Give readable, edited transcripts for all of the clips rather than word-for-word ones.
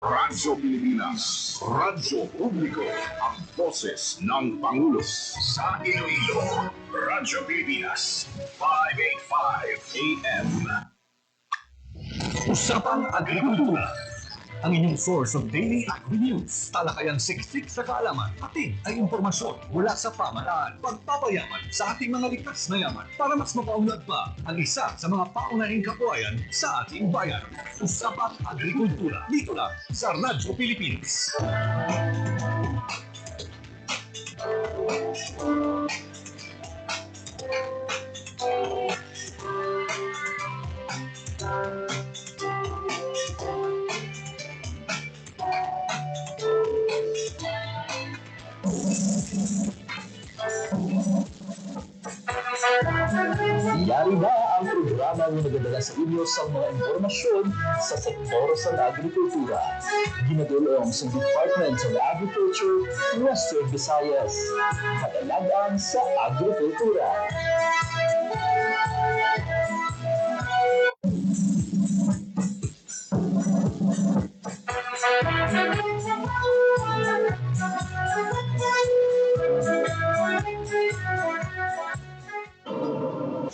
Radyo Pilipinas, Radyo Publiko, ang boses ng Pangulo. Sa Iloilo, Radyo Pilipinas, 585 AM. Usapang Agrikultura, ang inyong source of daily agri-news. Talakayang siksik sa kaalaman, atin ay impormasyon mula sa pamahalaan. Pagpapayaman sa ating mga likas na yaman para mas mapaunlad pa ang isa sa mga paunahing kabuhayan sa ating bayan. Usapang Agrikultura, dito lang sa Radyo Pilipinas. Yari na ang programa na nagadala sa inyo sa mga impormasyon sa sektor sa agrikultura. Ginadulong sa Department of Agriculture, Western Visayas. Kadalagan sa agrikultura.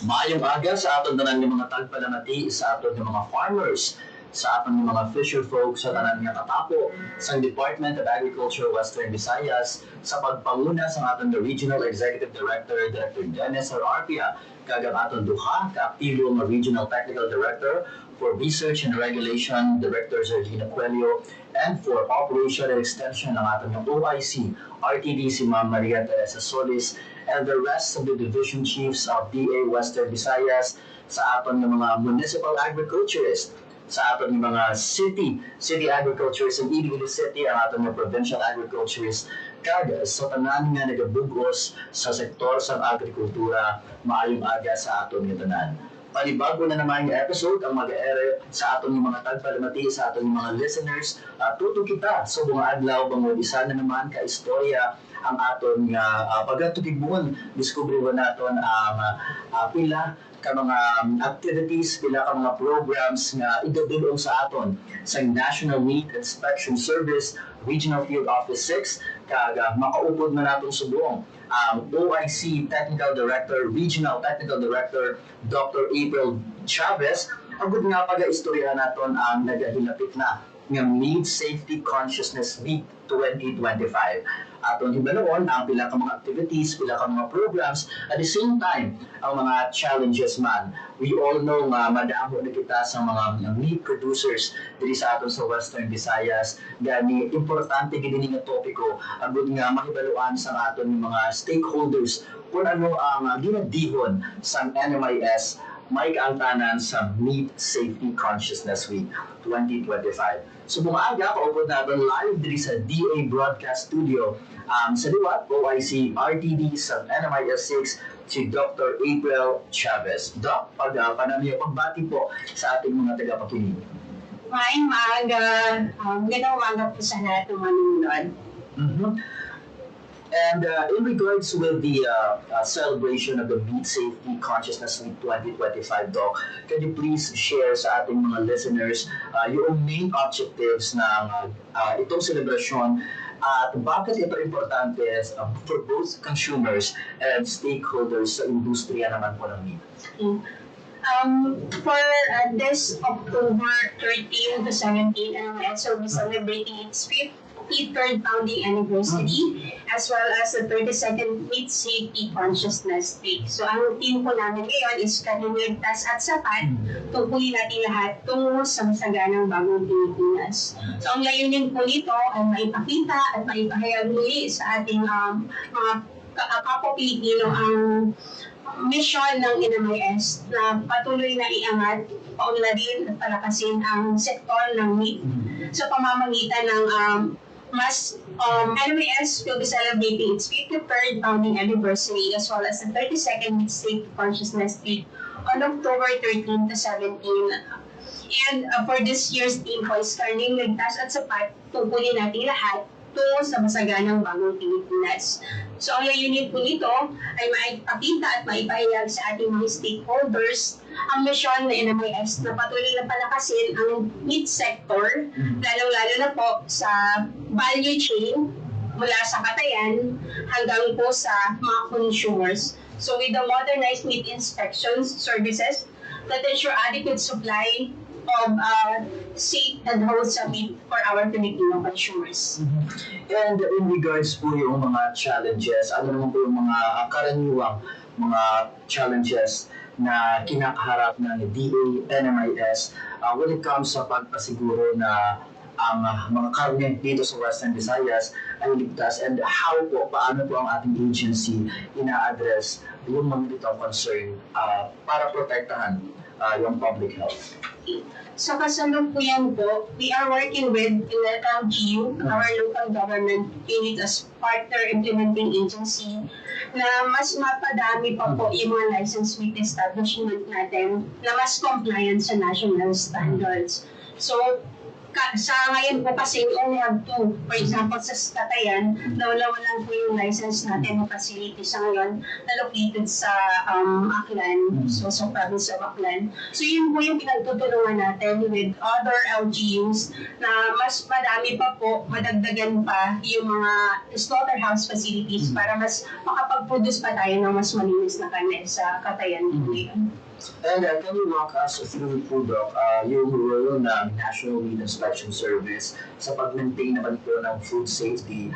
Maayong aga sa aton tanan ng mga tagpalamati, sa aton ng mga farmers, sa aton ng mga fisher folk, sa tanan nga katapo sa Department of Agriculture Western Visayas, sa pagpanguna sa aton the Regional Executive Director, Dr. Dennis Arpia, kagang aton duha ka-aktibo nga Regional Technical Director for Research and Regulation, Director Zergina Coelho, and for Operation and Extension ng aton ng OIC, RTD si Ma'am Maria Teresa Solis, and the rest of the division chiefs of DA Western Visayas, sa aton ng mga municipal agriculturists, sa aton ng mga city agriculturists in Iloilo City, ang aton ng provincial agriculturists, kag sa tanan nga nagabugos sa sektor sa agrikultura. Maayong aga sa aton nga tanan. Panibago na naman yung episode ang mag-ere sa aton yung mga tagpalamati, sa aton yung mga listeners. Tuto kita sa mga adlaw bang isa na naman ka istorya ang aton nga pagatukibuan. Diskubre ba naton ang pila ka mga activities, pila ka mga programs nga idadulong sa aton sa National Meat Inspection Service Regional Field Office 6, kag makaupod na naton subong OIC Technical Director, Regional Technical Director, Dr. April Chavez. Agud nga pag-istorya naton ang nagahilapit na nga Meat Safety Consciousness Week 2025. Aton hibalon ang pila ka mga activities, pila ka mga programs, at the same time ang mga challenges man. We all know nga madamo na kita sa mga meat producers diri sa aton sa Western Visayas. Gani importante gid nga topiko agud nga mahibaluan sa aton mga stakeholders kung ano ang ginadihon sa NMIS may kaangtanan sa Meat Safety Consciousness Week 2025. So bumaga, paupod natin live diri sa DA Broadcast Studio sa Liwat, OIC RTD sa NMIS 6, si Dr. April Chavez. Doc, panamiyo pagbati po sa ating mga tagapakinig. Maayong maaga. Magandang umaga po sa lahat ng manunod. And in regards with the celebration of the Meat Safety Consciousness Week 2025, Doc, can you please share sa ating mga listeners yung main objectives ng itong celebration at bakit ito importante for both consumers and stakeholders sa industriya naman po ng meat? For this October 13 to 17, NMIS will be celebrating its 53rd founding anniversary as well as the 32nd Meat Safety Consciousness Week. So ang team po namin ngayon is Kalinigtas at Sapat. Tungkulin natin lahat tungo sa masaganang bagong Pilipinas. So ang layunin po nito ay maipakita at maipahayag muli sa ating mga kapwa Pilipino ang mission ng NMIS na patuloy na iangat, paunlarin at palakasin ang sektor ng meat sa pamamagitan ng NMIS will be celebrating its 53rd founding anniversary as well as the 32nd Meat Safety Consciousness Week on October 13 to 17. And for this year's theme po is Karning, Ligtas at Sapat, tungkulin natin lahat tungo sa masaganang bagong Pilipinas. So ang layunin po nito ay maipakita at maipahayag sa ating mga stakeholders ang misyon ng NMIS na patuloy na palakasin ang meat sector, lalong-lalo na po sa value chain mula sa katayan hanggang po sa mga consumers. So with the modernized meat inspections services that ensure adequate supply of safe and wholesome meat for our Filipino consumers. And in regards po yung mga challenges, ano naman po yung mga karaniwang mga challenges na kinakaharap ng DA, NMIS when it comes sa pagpasiguro na ang mga karne dito sa Western Visayas ay ligtas, and paano po ang ating agency ina-address yung mga ditong concern para protektahan yung public health. Sa kasalukuyan po, we are working with LGU, our local government unit as partner implementing agency, na mas mapadami pa po yung mga licensed meat establishment natin na mas compliant sa national standards. So, sa ngayon po kasi we only have two. For example, sa Catayan, nawala lang po yung license natin ng facility sa ngayon na located sa Aklan, so sa province of Aklan. So yun po yung pinagtutulungan natin with other LGUs na mas madami pa po, madagdagan pa yung mga slaughterhouse facilities para mas makapag-produce pa tayo ng mas malinis na karne sa Catayan po yun. And can you walk us through po, Doc, yung role ng National Meat Inspection Service sa pag-maintain naman po ng food safety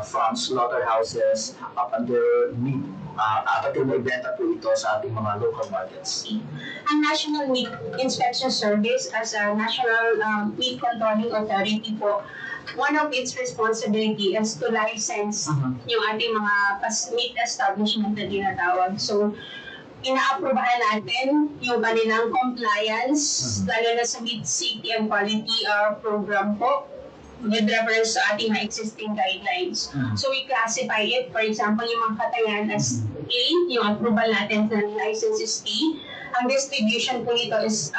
from slaughterhouses up until meat, at until may benta po ito sa ating mga local markets? Ang National Meat Inspection Service as a National Meat Controlling Authority po, one of its responsibility is to license yung ating mga meat establishment na tinatawag. So, ina-aprobahan natin yung kanilang compliance, lalo na sa meat safety and quality program po, with reference sa ating mga existing guidelines. So we classify it, for example, yung mga katayan as A, yung approval natin sa license is A. Ang distribution po nito is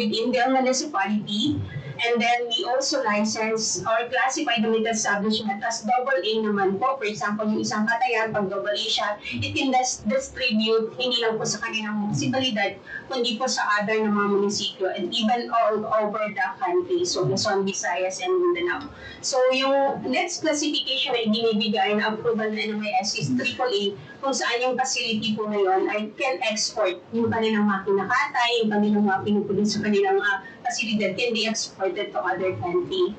within their municipality. And then we also license or classify the meat establishment as AA naman po. For example, yung isang katayan, pag AA siya, it can distribute hindi lang po sa kanilang munisipalidad, kundi po sa other na mga munisipyo and even all over the country. So Luzon, Visayas, and Mindanao. So yung next classification na ibinibigay na approval na NMIS is AAA, kung saan yung facility po na yun ay can export yung kanilang mga kinakatay, yung kanilang mga pinupulis sa kanilang facility can be exported to other country.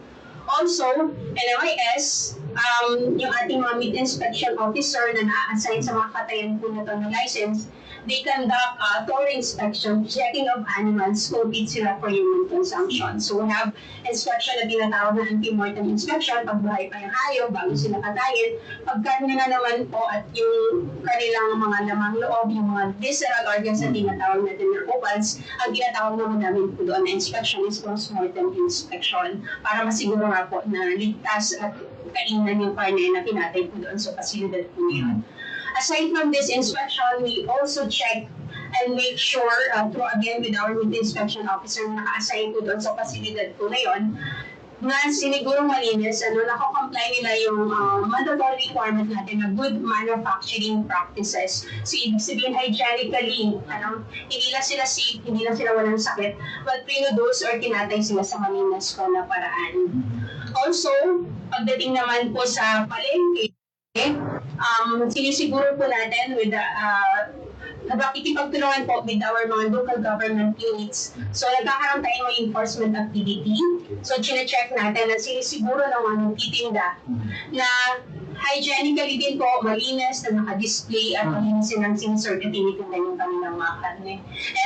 Also, NMIS, yung ating mga meat inspection officer na na-assign sa mga katayan po na ito ng license, they conduct a thorough inspection, checking of animals kung fit sila for human consumption. So we have inspection na tinatawag na anti-mortem inspection, pagbuhay pa yung hayop bago sila katayin. Pagkarne na naman po at yung kanilang mga lamang loob, yung mga visceral organs na tinatawag natin na opals, ang tinatawag naman namin po doon na inspection is post-mortem inspection para masiguro nga po na ligtas at kainan yung karne na pinatay po doon sa pasilidad po niyon. Aside from this inspection, we also check and make sure, through again with our meat inspection officer na naka-assign po doon sa pasilidad po na yun, na sinigurong malinis, nako-comply nila yung mandatory requirement natin na good manufacturing practices. So, ibig sabihin, hygienically, hindi lang sila safe, hindi lang sila walang sakit, but produce or tinatay sila sa malinis ko na paraan. Also, pagdating naman po sa palengke, sinisiguro po natin with the nakikipagtulungan po with our mga local government units. So, nagkakaroon tayo ng enforcement activity. So, chine-check natin na sinisiguro ng mga nagtitinda na hygienically din po, malinis na naka-display at malinisin ang sinisort at tinitinda yung kanilang mga karne.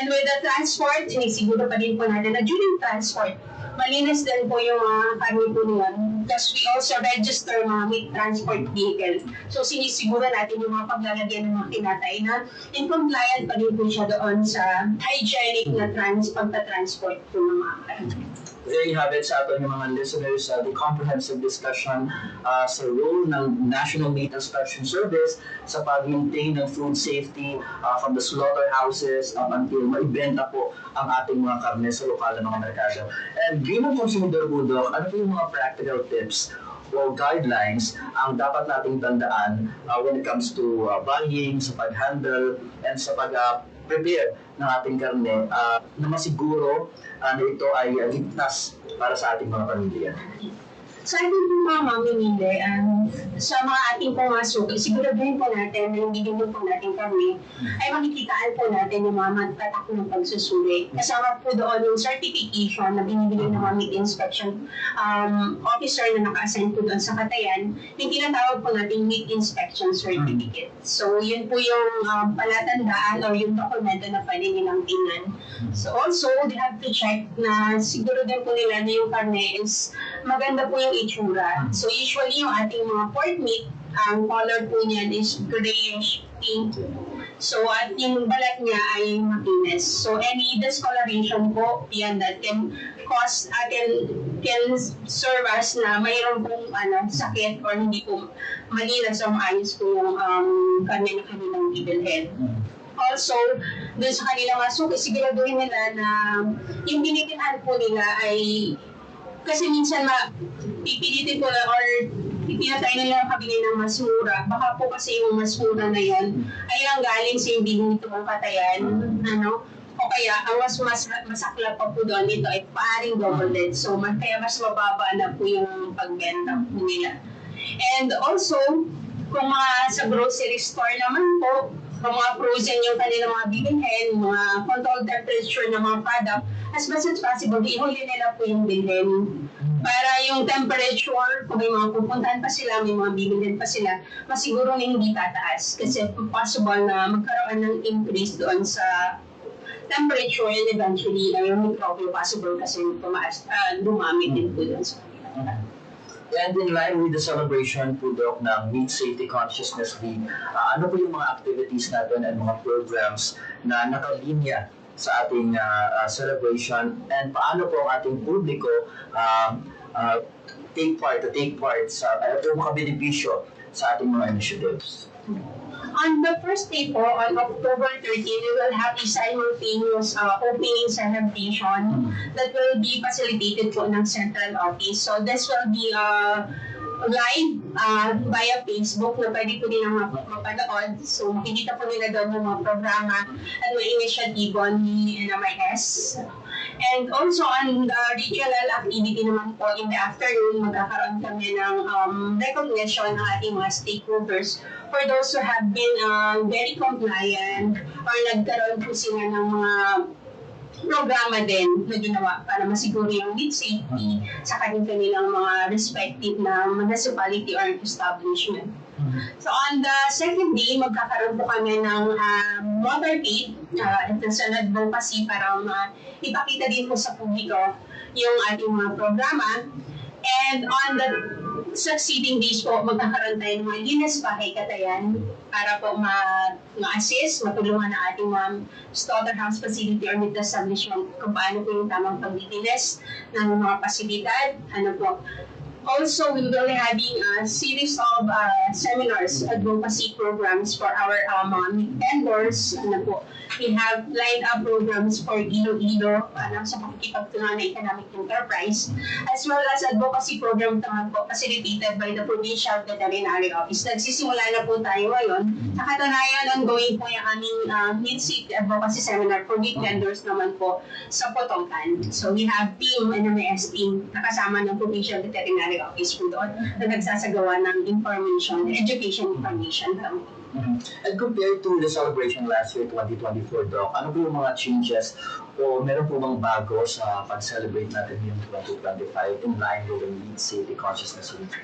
And with the transport, sinisiguro pa din po natin na during transport, malinis din po yung mga karne po niyan because we also register mga meat transport vehicle. So sinisiguro natin yung mga paglalagyan ng mga kinatay na in compliant pa din po siya doon sa hygienic na pagta-transport po ng mga karne. There you have it sa ating mga listeners, the comprehensive discussion sa role ng National Meat Inspection Service sa pag-maintain ng food safety from the slaughterhouses up until maibenta po ang ating mga karne sa lokal na mga merkado. And bilang consumidor po, Doc, ano po yung mga practical tips o guidelines ang dapat nating tandaan when it comes to buying, sa pag-handle, and sa pag-prepare ng ating karne na masiguro na ito ay ligtas para sa ating mga pamilya. Sa ating po mga mamimili, sa mga ating pumasok, siguraduhin po natin na hindi din po natin kami ay makikitaan po natin yung mga magtatak ng pagsusuri. Kasama po doon yung certification na binibigay ng mga meat inspection officer na naka-assign po doon sa Katayan, yung tinatawag po natin meat inspection certificate. So yun po yung palatandaan or yung dokumento na pwede nilang tingnan. So also, they have to check na siguro din po nila na yung karne is maganda po yung itsura. So usually yung ating mga pork meat, ang color po niyan is grayish pink. So at yung balat niya ay makinis. So any discoloration po, yan that can cause, can serve as na mayroon pong sakit or hindi po malinis o maayos po yung karne na kanilang bibilhin. Also, dun sa kanilang suki, siguraduhin nila na yung binibilhan po nila ay kasi minsan pipilitin po na or pinatay nila ang kabili ng mas mura. Baka po kasi yung mas mura na yun ay ang galing sa hindi nito ang Katayan. O kaya ang mas masakla pa po doon ito ay paring double-dead. So kaya mas mababa na po yung pagbenta po nila. And also, kung mga sa grocery store naman po, kung mga frozen yung kanilang mga bibilhin, mga controlled temperature ng mga product, as much as possible, ihuli nila po yung bilhin. Para yung temperature, kung may mga pupuntahan pa sila, may mga bibilhin pa sila, masiguro na hindi tataas. Kasi possible na magkaroon ng increase doon sa temperature and eventually, yung microbial possible kasi dumami din po doon sa kanila. And in line with the celebration po, Doc, ng Meat Safety Consciousness Week, ano po yung mga activities natin and mga programs na nakalinya sa ating celebration, and paano po ang ating publiko take part sa makabenepisyo sa ating mga initiatives? On the first day po, on October 13, we will have a simultaneous opening celebration that will be facilitated po ng central office. So this will be live via Facebook na pwede po nilang mapanood. So makikita po nila doon yung mga programa at mga initiatibo ni NMIS. And also on the regional activity naman po in the afternoon, magkakaroon kami ng recognition ng ating mga stakeholders for those who have been very compliant or nagkaroon po sila ng mga programa din na ginawa para masiguro yung meat safety sa kanilang mga respective na municipality or establishment. So on the second day, magkakaroon po kami ng motorcade ito sa advocacy para ipakita din po sa publiko yung ating mga programa. And on the succeeding days po, magkakaroon tayo ng mga linis bahay Katayan para po ma-assist, matulungan ang ating mga slaughterhouse facility or meat establishment kung paano po yung tamang paglilinis ng mga pasilidad. Also, we will be having a series of seminars, advocacy programs for our meat vendors. We have lined up programs for Iloilo sa pakikipagtulungan ng economic enterprise, as well as advocacy program naman po facilitated by the Provincial Veterinary Office. Nagsisimula na po tayo ngayon. Sa katunayan, ongoing po yung aming meat safety advocacy seminar for meat vendors naman po sa Potongan. So we have NMIS team nakasama ng Provincial Veterinary Office po doon na nagsasagawa ng education information campaign. And compared to the celebration last year, 2024, Doc, ano po yung mga changes o meron po bang bago sa pag-celebrate natin yung 2025 in line with the Meat Safety Consciousness Week?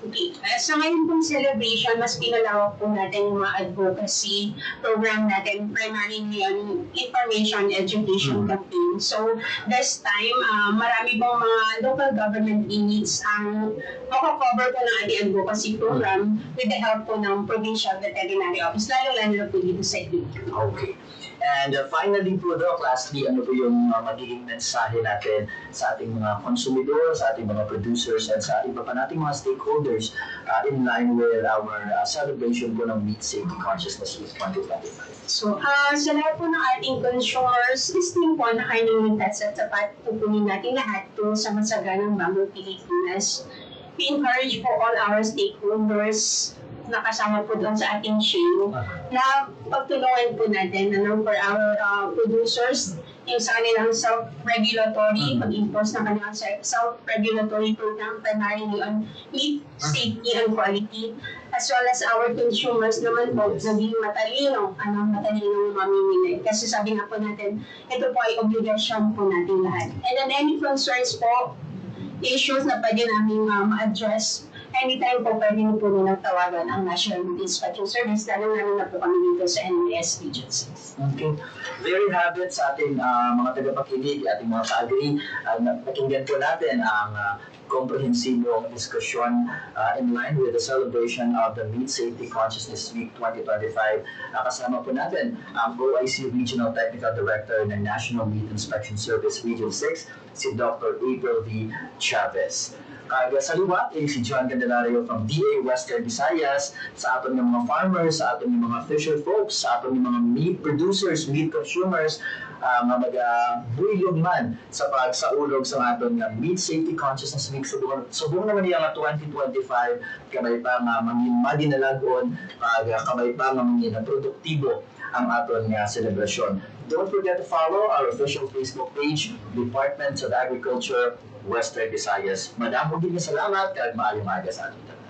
Okay. Sa ngayon pong celebration, mas pinalawak po natin yung mga advocacy program natin. Primarily yung information education campaign. So, this time, marami pong mga local government units ang makakover po ng ating advocacy program with the help po ng Provincial Veterinary Office, lalo-lalo na po dito sa Iloilo. Okay. And finally po, Doc, lastly, ano po yung magiging mensahe natin sa ating mga konsumidor, sa ating mga producers, and sa iba pa nating mga stakeholders in line with our celebration po ng Meat Safety Consciousness Week 2025? So, sa lahat po ng ating consumers, listening po na kayo ng ligtas at sapat, pupunin natin lahat po sa masaganang bagong Pilipinas. we encourage po all our stakeholders na kasama po doon sa ating chain na pagtulungan po natin for our producers yung sa kanilang self-regulatory, pag-impose ng kanilang self-regulatory program primarily on meat safety and quality, as well as our consumers naman po naging matalino mamimili. Kasi sabi nga po natin, ito po ay obligasyon po natin lahat. And then any concerns po, issues na pwede namin ma-address, anytime po pwede po nilang tawagan ang National Meat Inspection Service, lalo na po kami dito sa NMS agencies. Okay. There you have it sa ating mga tagapakinig, ating mga ka-agree. Pakinggan po natin ang komprehensibong diskusyon in line with the celebration of the Meat Safety Consciousness Week 2025. Kasama po natin ang OIC Regional Technical Director ng National Meat Inspection Service Region 6, si Dr. April V. Chavez. Kaya sa liwat, si John Candelario from DA Western Visayas, sa aton ng mga farmers, sa aton ng mga fisher folks, sa aton ng mga meat producers, meat consumers, nga mag-builog man sa pagsaulog sa aton ng Meat Safety Consciousness Week. Subong naman niya nga 2025, kamay pa nga mangin madinalagon, kamay pa nga mangin na produktibo ang aton nga selebrasyon. Don't forget to follow our official Facebook page, Department of Agriculture, Western Visayas. Madam, huwag salamat at maaling maaga sa ating tanan.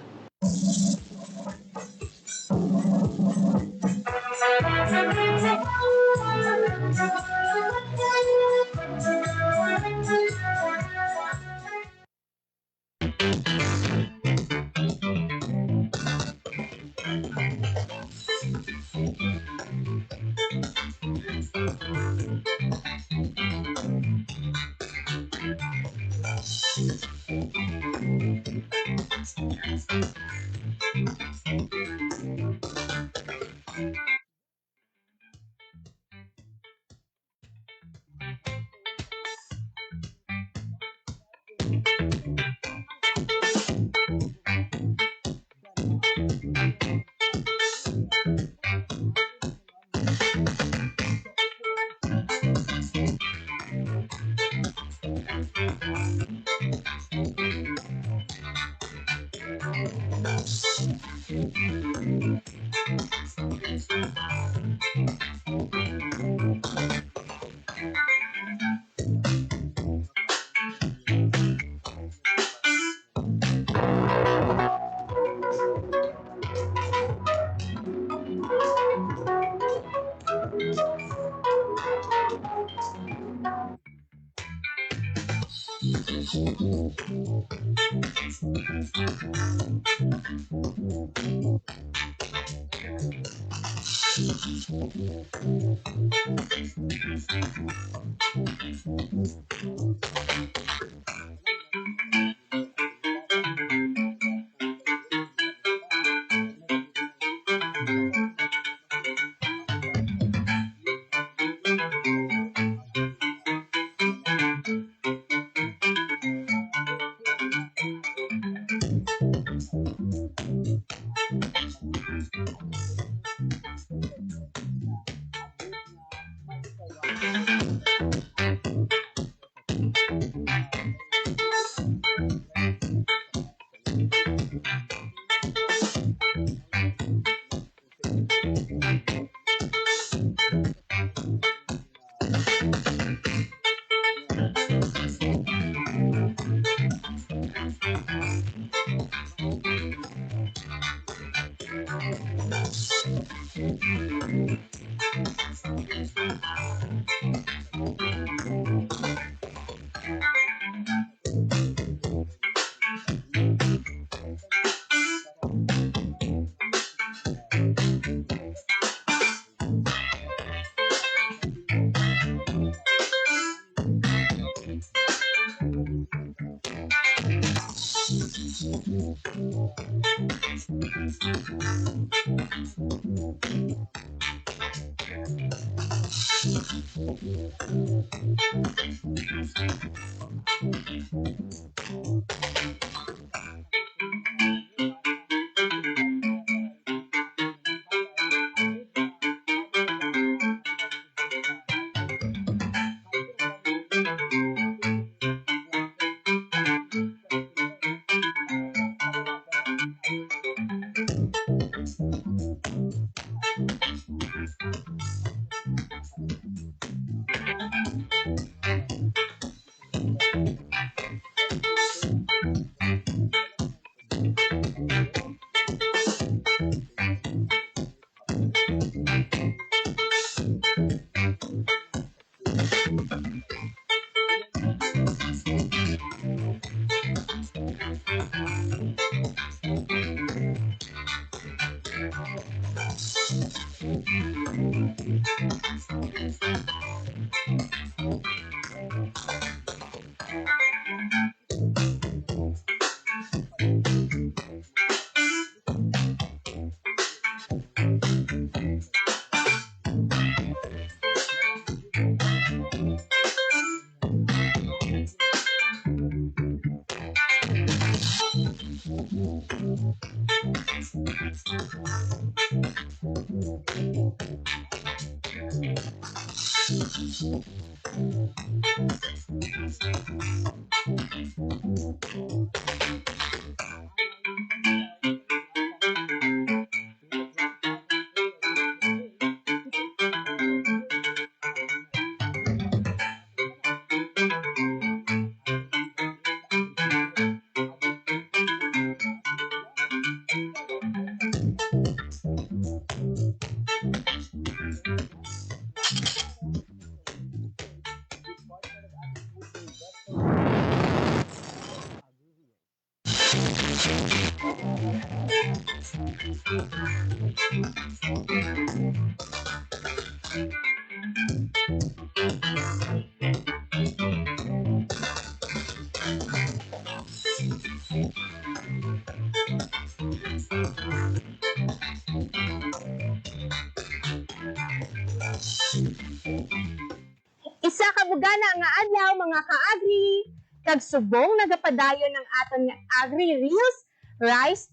Isa ka bugana nga adlaw mga ka-agri, kag subong nagapadayon ng aton nga Agri Reels, Rice,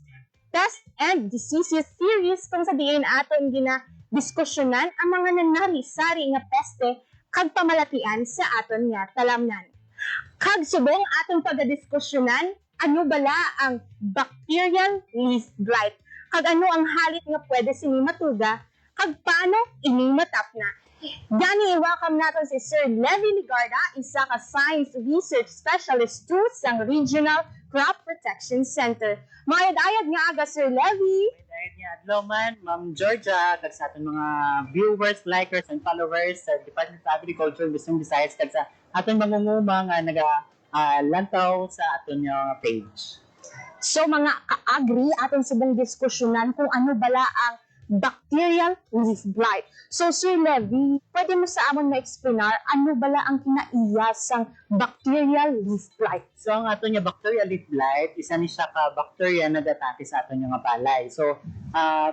Pest and Diseases series kung sa diin aton diskusyonan ang mga nanari-sari nga peste kag pamalatian sa aton nga talamnan. Kag subong aton pagdiskusyonan, ano bala ang bacterial leaf blight, kag ano ang halit nga pwede sini matuga, kag paano ini matapna. Gani, welcome natin si Sir Levi Ligarda, isa ka Science Research Specialist to sa Regional Crop Protection Center. Mayad-ayad nga aga, Sir Levi. Mayad-ayad nga adlaw man, Ma'am Georgia, kag sa ating mga viewers, likers, and followers sa Department of Agriculture, Luzon, Visayas, kag sa ating mangunguma nga lantaw sa ating page. So mga ka-agri, ating subong diskusyonan kung ano bala ang bacterial leaf blight. So, Sir Levi, pwede mo sa amon ma-explainar ano bala ang kinaiyas sang bacterial leaf blight? So, ang ato niya bacterial leaf blight, isa ni siya ka bacteria na datake sa ato niya nga palay. So,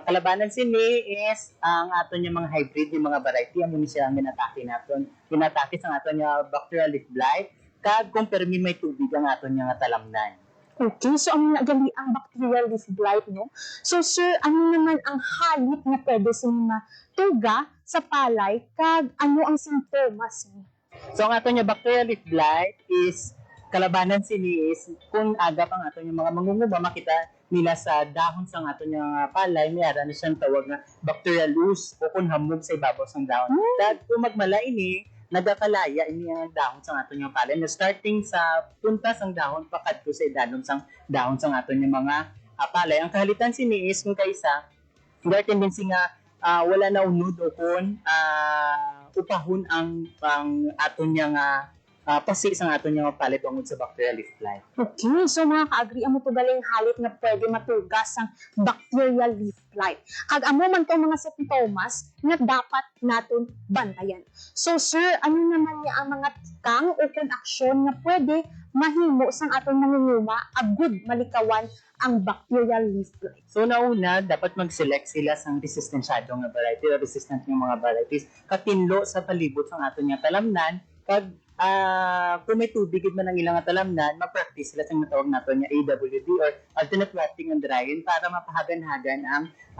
kalabanan sini is ang ato niya mga hybrid, yung mga variety, ang siya ang ginatake naton. Ginatake sa ato niya bacterial leaf blight, kag kung permi may tubig ang ato niya nga talamnan. Okay, so ang nagali ang bacterial leaf blight, no? So, sir, ano naman ang halit na pwede sa matuga sa palay, kag ano ang sintomas niya? So, ang ato niya bacterial leaf blight is, kalabanan sini is, kung agap ang ato niya mga mangunguma, makita nila sa dahon sa ato niya palay, mayara na siyang tawag na bacterial loose, o kung hamog sa ibabaw sa dahon. Dahil kung magmala ini, nagakalaya ini ang dahon sa ato niya palay na starting sa puntas ang dahon pakadto sa idalom sang dahon sa ato niya mga palay. Ang kahalitan sini is kung kaysa there tendency nga wala na unod o kung upahon ang ato niya nga pasi sa ato niya nga palay tungod sa bacterial leaf blight. Okay, so mga ka-agri, amo to galing halit na pwede matugas ang bacterial leaf blight. Kag amo man to mga sintomas na dapat naton bantayan. So sir, ano naman niya ang mga tikang o kung aksyon na pwede mahimo sang aton mangunguma agud malikawan ang bacterial leaf blight? So nauna, dapat mag-select sila sang resistensyado nga variety o resistant nga mga varieties katinlo sa palibot sang aton nga talamnan. Kag kung may tubig man ang ilang talamnan, ma-practice sila sa matawag nato niya AWD or alternate wetting and drying para mapahagan-hagan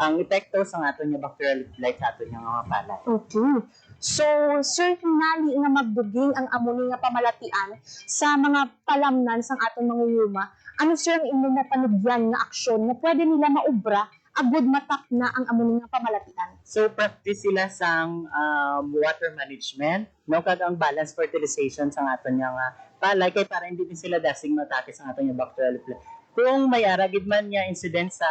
ang epekto sa ato niya bacterial leaf blight sa ato niya mga palay. Okay. So, sir, hinali nga magduging ang amuni nga pamalatian sa mga palamnan sang aton mangunguma. Ano sir ang inyong napanugyan nga aksyon na pwede nila maubra agud matak na ang amuni nga pamalatian? So, practice sila sang water management, no, kag ang balanced fertilization sa aton nga palay kay para hindi din sila dasing matake sa aton nga bacterial leaf blight. Kung may aragid man niya incident sa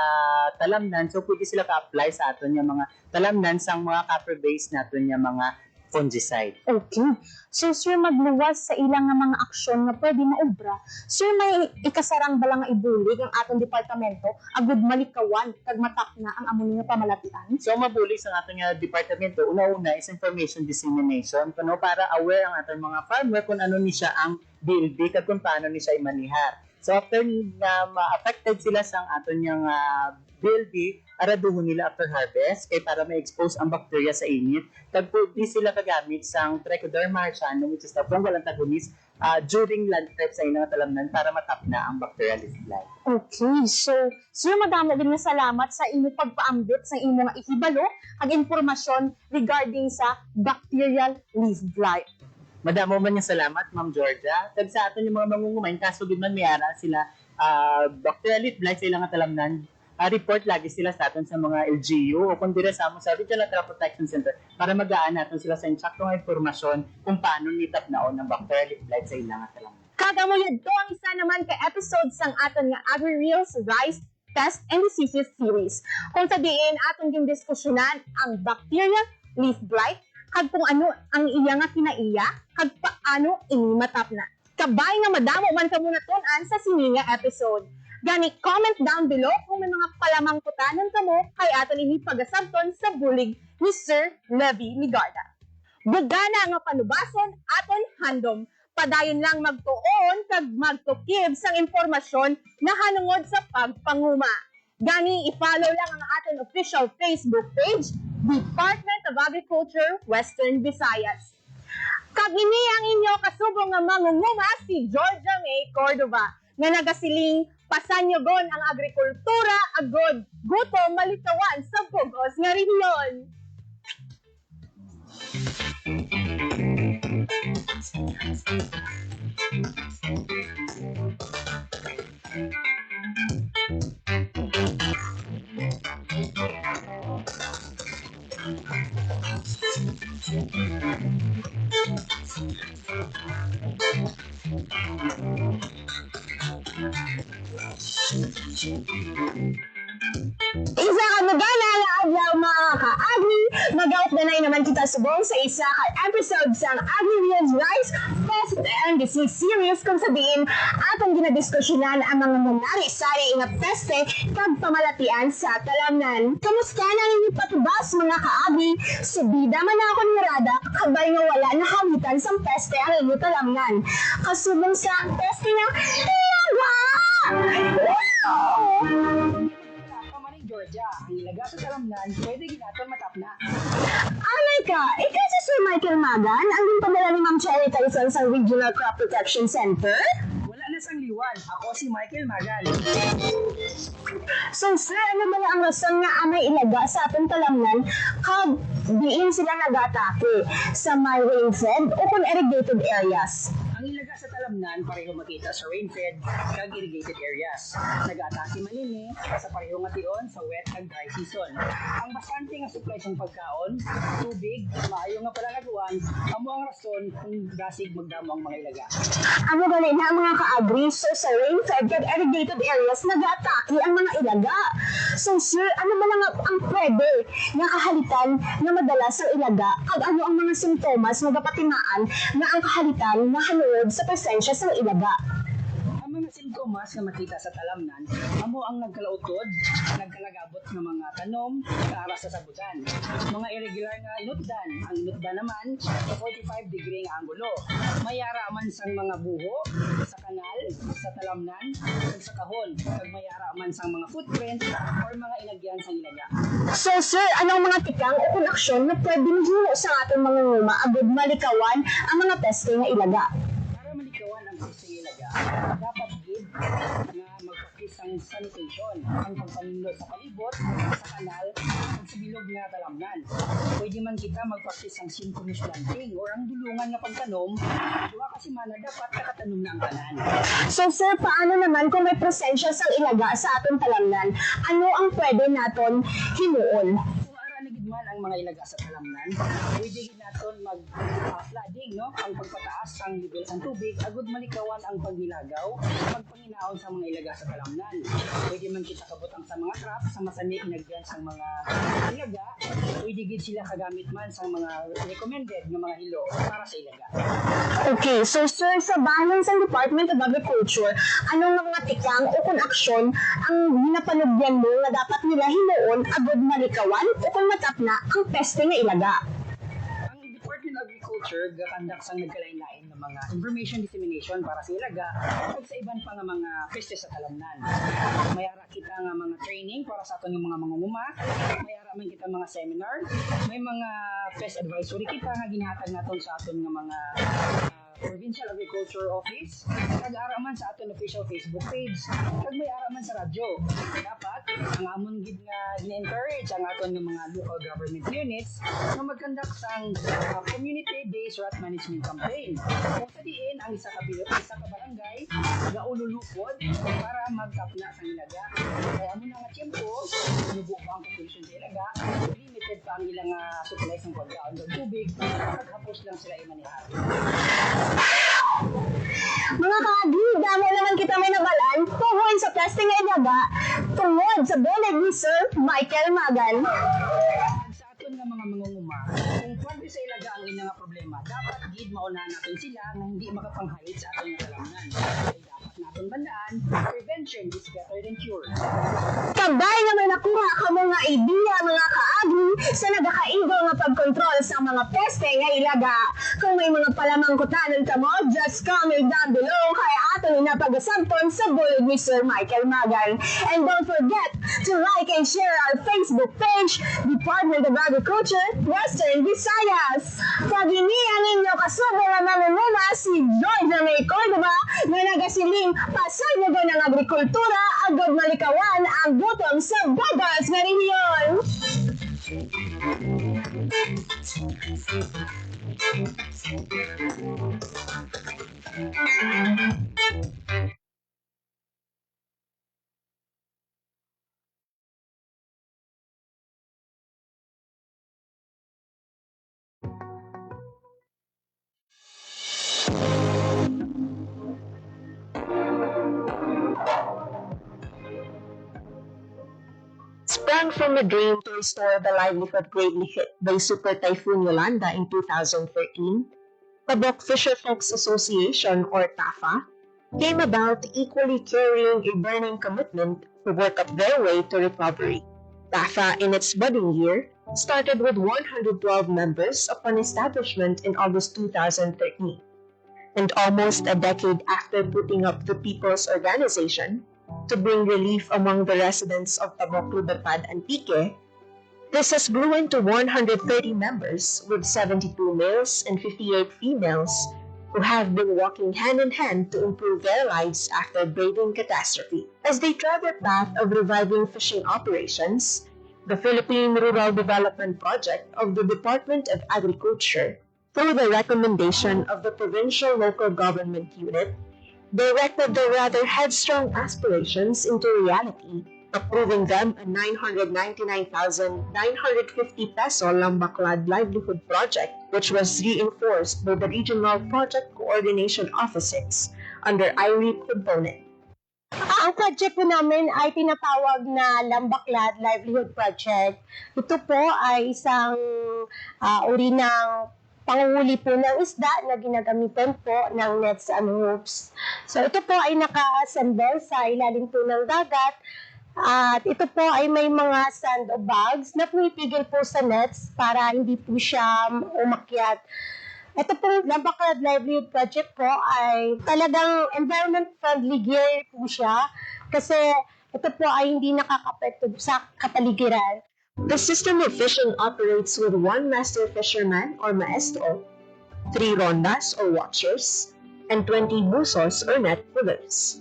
talamnan, so pwede sila ka-apply sa aton nga mga talamnan sang mga copper-based naton nga mga fungicide. Okay. So, sir, magluwas sa ilang nga mga aksyon na pwede maubra. Sir, may ikasarang bala nga ibulig ang atong departamento agud malikawan kag matak na ang amuni nga pamalatian? So, mabulig sa aton nga departamento, una-una is information dissemination kuno para aware ang aton mga farmer kung ano ni siya ang BLB kag kung paano ni siya imanihar. So, after na ma-affected sila sa aton nga BLB, araduhon nila after harvest kay para ma-expose ang bacteria sa init. Kag pwede sila kagamit sang Trichoderma harshana, which is the fungal antagonist, during land trip sa ilang talamnan para matap na ang bacterial leaf blight. Okay, so sir, madamo din nga salamat sa imo pagpaambit sa imo nga ihibalo ag impormasyon regarding sa bacterial leaf blight. Madamo man yung salamat, Ma'am Georgia. Tag sa aton yung mga mangungumain, kaso gid man mayara sila bacterial leaf blight sa ilang talamnan. Report lagi sila sa aton sa mga LGU o kung dire sa amon sa Regional Crop Protection Center para magaan naton sila sa insaktong impormasyon kung paano nitap naon ang bacterial leaf blight sa ilang talamnan. Kagamo yun to ang isa naman ka episode sang aton nga AgriReels Rice Pest and Diseases Series. Kung sa diin atong gindiskusyonan ang bacterial leaf blight kag kung ano ang iya nga kinaiya kag paano ini matap na. Kabay nga madamo man kamo natun-an sa sini nga episode. Gani, comment down below kung may mga palamangkutanan kamo kay aton ini pagasabton sa bulig ni Sir Levi Ligarda. Bugana nga panubason aton handom. Padayon lang magtuon kag magtukib sang impormasyon na hanungod sa pagpanguma. Gani, i-follow lang ang aton official Facebook page, Department of Agriculture, Western Visayas. Kag ini ang inyo kasubong nga mangunguma si Georgia May Cordova nga nagasiling pasanyogon ang agrikultura agod gutom malitawan sa bugos nga rehiyon. Isa ka magana nga adlaw mga ka-agri, mag-out na naman kita subong sa isa ka episode sa AgriReels Rice Pest and Disease Series kung sabihin atong ginadiskusyonan ang mga nangyari-sari nga peste kag pamalatian sa talamnan. Kamusta na ninyo patubas mga ka-agri? Subida man ako ni Rada kabay nga wala na hamitan sa peste ang inyo talamnan. Kasubong sa peste nga ilaga! Georgia, ang ilaga sa talamnan, pwede ginatong matapna. Alay ka! Ikaw si Sir Michael Magan, ang padala ni Ma'am Cherry Tyson sa Regional Crop Protection Center? Wala na sang liwan. Ako si Michael Magan. So sir, ano ba ang rason nga amay ilaga sa atong talamnan kag diin sila nagatake sa may rain-fed o kung irrigated areas? Ang ilaga sa talamnan, pareho makita sa rain-fed kag irrigated areas. Nag-atake man ini sa pareho nga tion sa wet kag dry season. Ang bastante nga supply ng pagkaon, tubig, maayo nga palagawan, amo ang rason kung dasig magdamo ang mga ilaga. Ano gali na mga ka-agri, so sa rain-fed kag irrigated areas nagatake ang mga ilaga. So sir, ano ba nga ang pwede nga kahalitan na madala sa ilaga kag ano ang mga simptomas nga gapatimaan nga ang kahalitan nga hanuod sa presensya sa ilaga? Ang mga simptomas na makita sa talamnan, amo ang nagkalautod, nagkalagabot ng mga tanom, kaaras sa sabutan. Mga irregular nga inutdan, ang inutdan naman sa 45 degree nga anggulo. Mayara man sang mga buho, sa kanal, sa talamnan, ug sa kahon, ug mayara man sang mga footprint or mga inagyan sa ilaga. So sir, anong mga tikang o kung aksyon na pwede mahimo sa atong mga nguma agad malikawan ang mga peste nga ilaga? Para malikawan ang peste nga ilaga, dapat gid nga mag-practice ang sanitation, ang pagpanindot sa palibot, sa kanal, ug sa bilog nga talamnan. Pwede man kita mag-practice ang synchronous planting or ang dulungan nga pagtanom, duha ka semana dapat nakatanom na ang tanan. So sir, paano naman kung may presensya sa ilaga sa atong talamnan? Ano ang pwede naton himuon? Kung ara na gid man ang mga ilaga sa talamnan, pwede gid naton mag-flooding, no? Ang pagpataas ang level sa tubig, agud malikawan ang paghilagaw, pagpanginaon sa mga ilaga sa talamnan. Pwede man kita kabutang sa mga crops, sa masani inagyan sa mga ilaga, pwede gid sila kagamit man sa mga recommended nga mga hilo para sa ilaga. Okay, so sir, sa bahin sa Department of Agriculture, anong mga tikang o kung aksyon ang ginapanugyan mo na dapat nila himuon agad malikawan o kung matap na ang peste nga ilaga? Ang Department of Agriculture gakandak sang nagkalain-lain ng mga information dissemination para sa ilaga ug sa iban pa nga mga peste sa talamnan. Mayara kita nga mga training para sa aton yung mga mangunguma, mayara man kita mga seminar, may mga pest advisory kita nga ginahatag naton sa aton nga mga Provincial Agriculture Office, kag-ara man sa aton official Facebook page, kag may ara man sa radyo. Dapat ang amon gid nga ni-encourage ang aton nga mga local government units na mag-conduct sang community-based rat management campaign. Kung sa diin ang isa ka barangay nga ululupod para magkapna sa ilaga. Kaya mo na nga tiyempo, nubo pa ang population sa ilaga, limited pa ang ilang supply ng pagkaon ng tubig, maghapos lang sila imanihari. Mga kaagri, damo naman kita may nabalaan tungkol sa plastic nga ilaga tungod sa bulig ni Sir Michael Magan. Sa aton nga mga mangunguma, kung pwede sa ilaga ang ilang nga problema, dapat gid maunahan natin sila na hindi makapanghalit sa aton nga kalamnan. Kaya dapat natin bandaan, prevention is better than cure. Kabay nga may nakuha ka mga idea mga kaagri sa nagakaigo nga pagkontrol sa mga peste nga ilaga. Kung may mga palamangkutanan ka mo, just comment down below kaya ato na pag-usabton sa bulig ni Sir Michael Magan. And don't forget to like and share our Facebook page, Department of Agriculture, Western Visayas. Pag-ini ang inyo kasubo nga mamumuma si Georgia May Cordova na nagasiling pasayagan ng agrikultura agad malikawan ang gutom sa bagas nga rehiyon. Sprang from a dream to restore the livelihood greatly hit by Super Typhoon Yolanda in 2013, Tabok Fisherfolks Association, or TAFA, came about equally carrying a burning commitment to work up their way to recovery. TAFA, in its budding year, started with 112 members upon establishment in August 2013. And almost a decade after putting up the People's Organization, to bring relief among the residents of Tabok, Lubepad, and Pique, this has grown to 130 members with 72 males and 58 females who have been walking hand in hand to improve their lives after braving catastrophe. As they tread the path of reviving fishing operations, the Philippine Rural Development Project of the Department of Agriculture, through the recommendation of the Provincial Local Government Unit, directed their rather headstrong aspirations into reality, approving them a 999,950 peso Lambaklad livelihood project, which was reinforced by the Regional Project Coordination Offices under IREP component. Ang project po namin ay tinatawag na Lambaklad Livelihood Project. Ito po ay isang uri ng panguhuli po ng isda na ginagamitan po ng nets and hoops. So ito po ay naka-assemble sa ilalim po ng dagat at ito po ay may mga sandbags na pumipigil po sa nets para hindi po siya umakyat. Ito po, Lambaklad Livelihood Project po ay talagang environment-friendly gear po siya kasi ito po ay hindi nakakapekto sa kapaligiran. The system of fishing operates with one master fisherman or maestro, 3 rondas or watchers, and 20 busos or net pullers.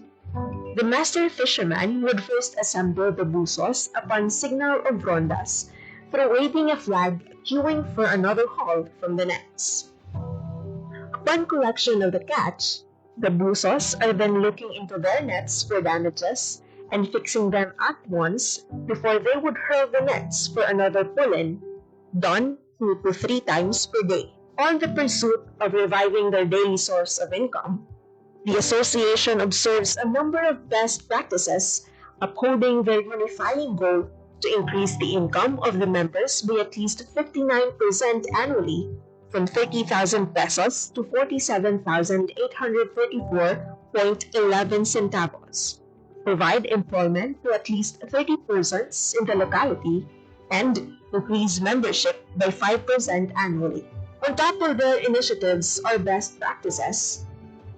The master fisherman would first assemble the busos upon signal of rondas through waving a flag queuing for another haul from the nets. Upon collection of the catch, the busos are then looking into their nets for damages and fixing them at once before they would hurl the nets for another pull-in, done 2 to 3 times per day. On the pursuit of reviving their daily source of income, the association observes a number of best practices, upholding their unifying goal to increase the income of the members by at least 59% annually, from 30,000 pesos to 47,834.11 centavos. Provide employment to at least 30 persons in the locality, and increase membership by 5% annually. On top of their initiatives or best practices,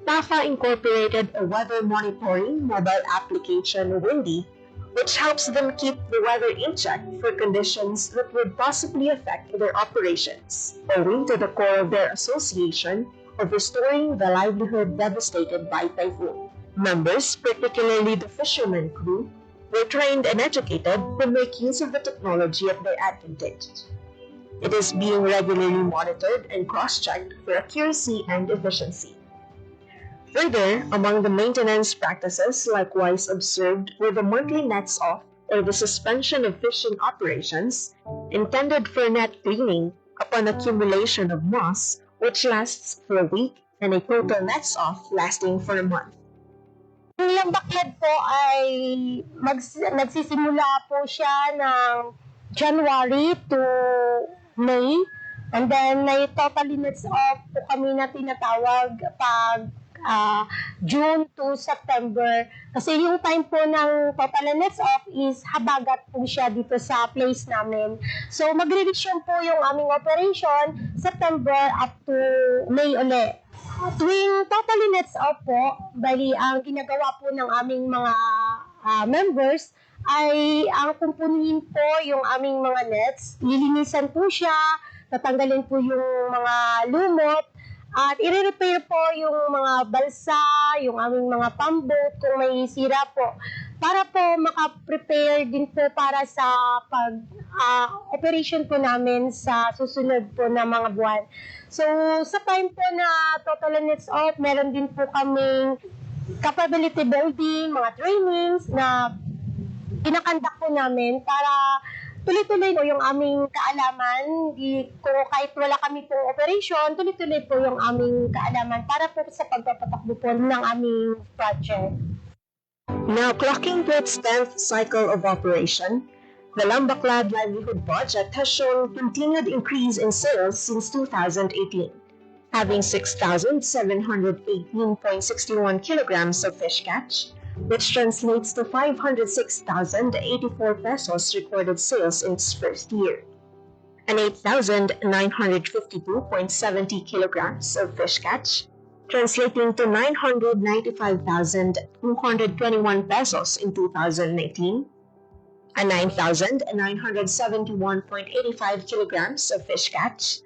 TAFA incorporated a weather monitoring mobile application, Windy, which helps them keep the weather in check for conditions that would possibly affect their operations. Owing to the core of their association of restoring the livelihood devastated by typhoon. Members, particularly the fishermen crew, were trained and educated to make use of the technology at their advantage. It is being regularly monitored and cross-checked for accuracy and efficiency. Further, among the maintenance practices likewise observed were the monthly nets off or the suspension of fishing operations intended for net cleaning upon accumulation of moss, which lasts for a week, and a total nets off lasting for a month. Yung lambaklad po ay nagsisimula po siya ng January to May. And then, may totally nets off po kami na tinatawag pag June to September. Kasi yung time po ng total nets off is habagat po siya dito sa place namin. So, magre-resume po yung aming operation September up to May ulit. Tuwing totally nets off po, bali ang ginagawa po ng aming mga members ay ang kumpunihin po yung aming mga nets. Lilinisan po siya, tatanggalin po yung mga lumot, at i-repair po yung mga balsa, yung aming mga pambot kung may sira po. Para po maka-prepare din po para sa operation po namin sa susunod po na mga buwan. So, sa time po na total nets off, meron din po kaming capability building, mga trainings na pinakandak po namin para tuloy-tuloy po yung aming kaalaman. Kung kahit wala kami pong operation, tuloy-tuloy po yung aming kaalaman para po sa pagpapatakbo po ng aming project. Now clocking to its 10th cycle of operation, the Lambaklad Livelihood Project has shown continued increase in sales since 2018, having 6,718.61 kilograms of fish catch, which translates to 506,084 pesos recorded sales in its first year, and 8,952.70 kilograms of fish catch, translating to 995,221 pesos in 2019, and 9,971.85 kilograms of fish catch,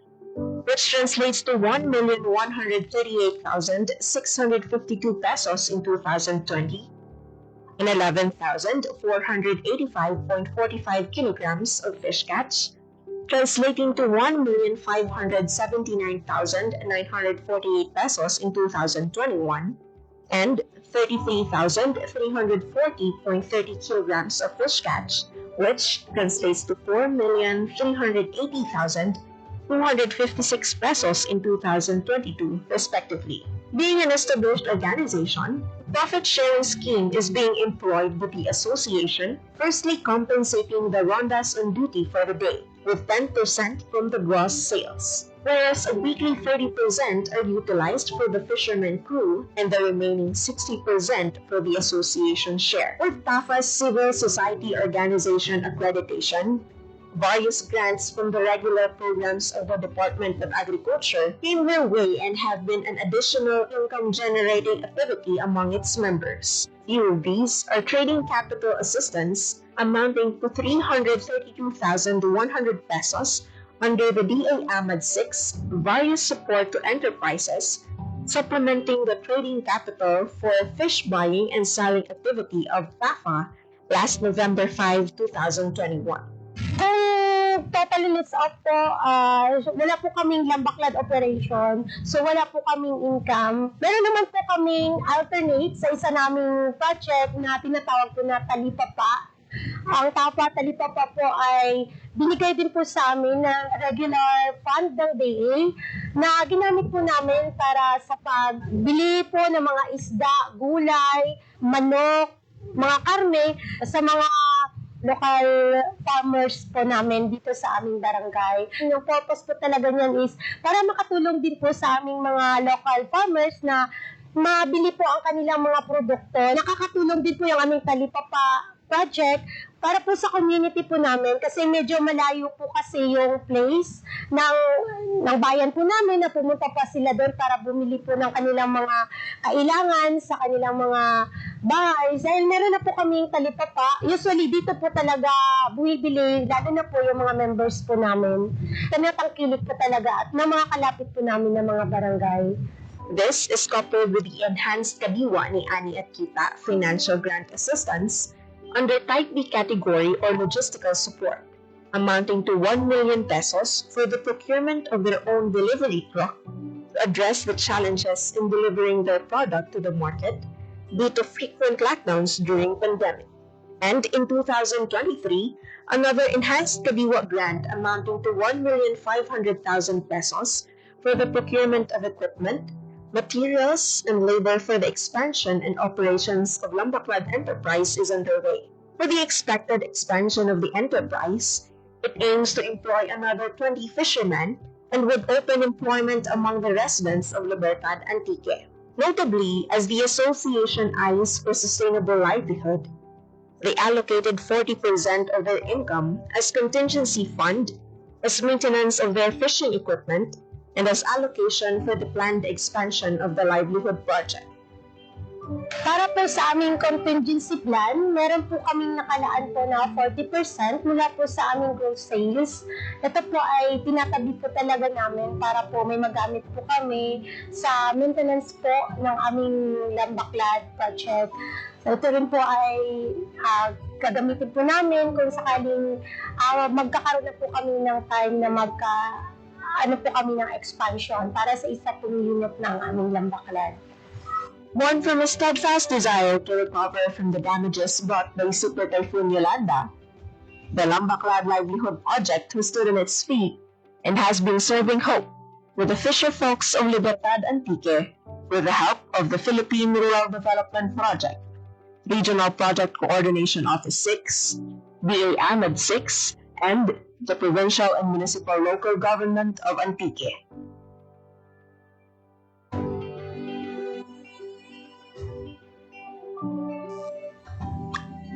which translates to 1,138,652 pesos in 2020, and 11,485.45 kilograms of fish catch, translating to 1,579,948 pesos in 2021, and 33,340.30 kilograms of fish catch, which translates to 4,380,256 pesos in 2022, respectively. Being an established organization, the profit-sharing scheme is being employed with the association, firstly compensating the rondas on duty for the day, with 10% from the gross sales, whereas a weekly 30% are utilized for the fishermen crew and the remaining 60% for the association share. With TAFA's civil society organization accreditation, various grants from the regular programs of the Department of Agriculture came their way and have been an additional income-generating activity among its members. Few of these are trading capital assistance amounting to 332,100 pesos under the DA Ahmad 6, various support to enterprises, supplementing the trading capital for fish buying and selling activity of TAFA last November 5, 2021. Kung total nets off po, wala po kaming lambaklad operation, so wala po kaming income. Meron naman po kaming alternate sa isa naming project na tinatawag po na Talipapa. Ang Talipapa po ay binigay din po sa amin ng regular fund ng DA na ginamit po namin para sa pagbili po ng mga isda, gulay, manok, mga karne sa mga local farmers po namin dito sa aming barangay. Yung purpose po talaga niyan is para makatulong din po sa aming mga local farmers na mabili po ang kanilang mga produkto. Nakakatulong din po yung aming Talipapa project para po sa community po namin kasi medyo malayo po kasi yung place ng bayan po namin na pumunta pa sila doon para bumili po ng kanilang mga kailangan sa kanilang mga bahay. Dahil meron na po kaming Talipapa, usually dito po talaga bumibili, lalo na po yung mga members po namin. Tinatangkilik po talaga at na mga kalapit po namin ng mga barangay. This is coupled with the enhanced Kadiwa ni Ani at Kita financial grant assistance under Type B category or logistical support, amounting to 1 million pesos for the procurement of their own delivery truck to address the challenges in delivering their product to the market due to frequent lockdowns during pandemic. And in 2023, another enhanced Kadiwa grant amounting to 1,500,000 pesos for the procurement of equipment, materials, and labor for the expansion and operations of Lambaclad Enterprise is underway. For the expected expansion of the enterprise, it aims to employ another 20 fishermen and would open employment among the residents of Libertad Antique. Notably, as the association eyes for sustainable livelihood, they allocated 40% of their income as contingency fund, as maintenance of their fishing equipment, and as allocation for the planned expansion of the livelihood project. Para po sa aming contingency plan, meron po kaming nakalaan po na 40% mula po sa aming gross sales. Ito po ay tinatabi po talaga namin para po may magamit po kami sa maintenance po ng aming Lambaclad project. So ito rin po ay gagamitin po namin kung sakaling magkakaroon na po kami ng time na kami ng expansion para sa isa pong unit ng aming Lambaclad. Born from a steadfast desire to recover from the damages brought by Super Typhoon Yolanda, the Lambaclad Livelihood Project has stood on its feet and has been serving hope with the fisher folks of Libertad Antique with the help of the Philippine Rural Development Project, Regional Project Coordination Office 6, BA AMED 6, and the Provincial and Municipal Local Government of Antique.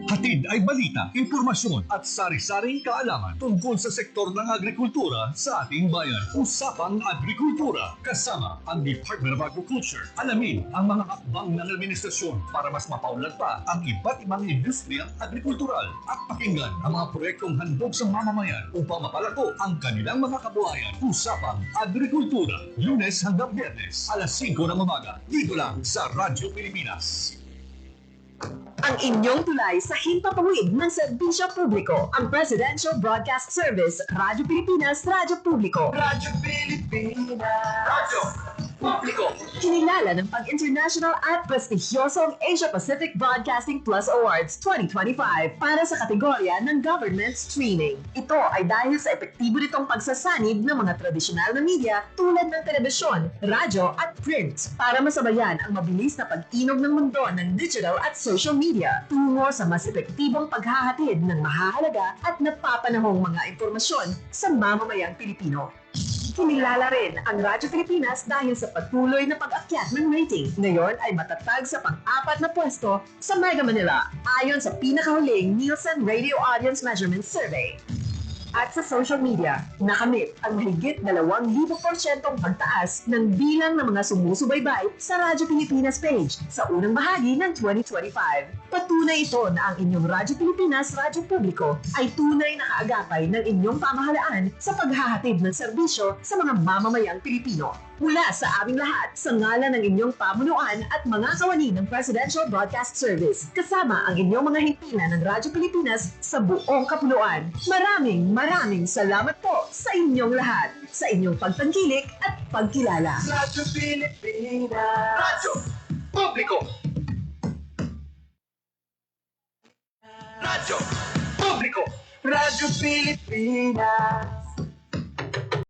Hatid ay balita, impormasyon at sari-saring kaalaman tungkol sa sektor ng agrikultura sa ating bayan. Usapang Agrikultura kasama ang Department of Agriculture. Alamin ang mga hakbang ng administrasyon para mas mapaunlad pa ang iba't ibang industriyang agrikultural at pakinggan ang mga proyektong handog sa mamamayan upang mapalago ang kanilang mga kabuhayan. Usapang Agrikultura, Lunes hanggang Biyernes, alas 5 ng umaga, dito lang sa Radyo Pilipinas. Ang inyong tulay sa himpapawid ng serbisyo publiko, ang Presidential Broadcast Service, Radyo Pilipinas, Radyo Publiko. Radyo Pilipinas! Radyo Publiko! Kinilala ng pang-international at prestigyosong Asia Pacific Broadcasting Plus Awards 2025 para sa kategorya ng Government Streaming. Ito ay dahil sa epektibo nitong pagsasanib ng mga tradisyonal na media tulad ng telebisyon, radyo at print para masabayan ang mabilis na pag-inog ng mundo ng digital at social media tungo sa mas epektibong paghahatid ng mahahalaga at napapanahong mga impormasyon sa mamamayang Pilipino. Kinilala rin ang Radyo Pilipinas dahil sa patuloy na pag-akyat ng rating. Ngayon ay matatag sa pang-4 na pwesto sa Mega Manila ayon sa pinakahuling Nielsen Radio Audience Measurement Survey. At sa social media, nakamit ang mahigit 2,000% pagtaas ng bilang ng mga sumusubaybay sa Radyo Pilipinas page sa unang bahagi ng 2025. Patunay ito na ang inyong Radyo Pilipinas Radyo Publiko ay tunay na kaagapay ng inyong pamahalaan sa paghahatid ng serbisyo sa mga mamamayang Pilipino. Mula sa aming lahat, sa ngalan ng inyong pamunuan at mga kawani ng Presidential Broadcast Service, kasama ang inyong mga himpilan ng Radyo Pilipinas sa buong kapuluan. Maraming salamat po sa inyong lahat, sa inyong pagtangkilik at pagkilala. Radyo Pilipinas! Radyo Publiko! Radyo Publiko! Radyo Pilipinas!